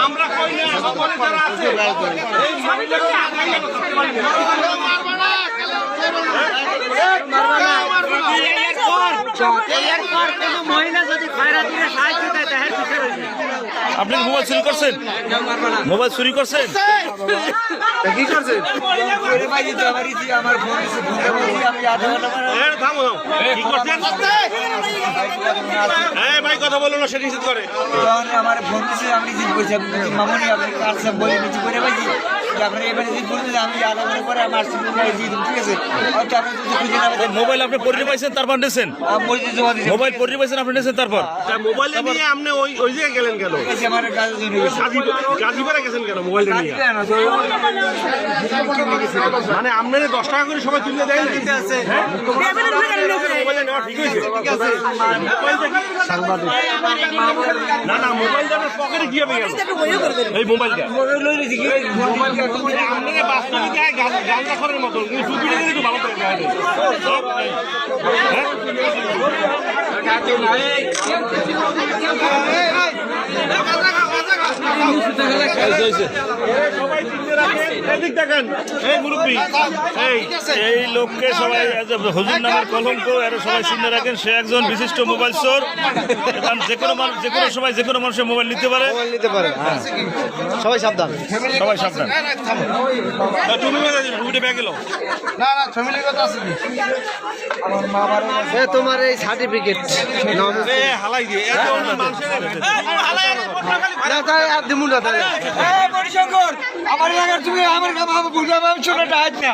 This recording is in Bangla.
আমরা কই না সকলে যারা আছে এই মহিলাকে মহিলা যদি খয়রাতিরে সাহায্য দেয় তাহলে কিসের হইবে? আপনি মোবাইল চুরি করছেন? মোবাইল চুরি করছেন? কি করছেন? থামো থামো কি করছেন এই ভাই কথা বলো না সেটা নিষেধ করে আমার ফোন দিয়েছে আমি রিসিভ করছি আপনি মামনি আপনি কাছে বলে নিচে করে পাইছি আপনার এবার রিসিভ করতে আমি আধা ঘন্টা পরে আমার সিগন্যাল দিয়ে দিন ঠিক আছে হয়তো আপনি যদি খুঁজে না পাবেন মোবাইল আপনি পরিচয় পাইছেন তারপর নিয়েছেন? মসজিদ জমা দিয়েছি মোবাইল পরিচয় পাইছেন আপনি নিয়েছেন তারপর? মোবাইল নিয়ে আপনি ওই জায়গায় গেলেন কেন আমার কাজে জন্য গেছি গাজীপুরে গেছেন কেন মোবাইল নিয়ে মানে আপনার 10 টাকা করে সবাই তুলে দেয় মোবাইল নেওয়া ঠিক হয়েছে না না মোবাইলটা পকেটে কি হবে এই মোবাইলটা আপনাকে বাস্তবিক গাঁজা খরের মতো টুপিটা কিন্তু ভালো করে এই লোককে সবাই হুজুর নামের কলঙ্ক এর সবাই চিনে রাখেন। সে একজন বিশিষ্ট মোবাইল চোর। কারণ যে কোনো সময় যে কোনো মানুষের মোবাইল নিতে পারে। সবাই সাবধান। সবাই সাবধান। তোমার এই সার্টিফিকেট হালাই দিয়ে আমার এলাকার তুমি আমার বুঝলাম আমি ছোটটা আজ না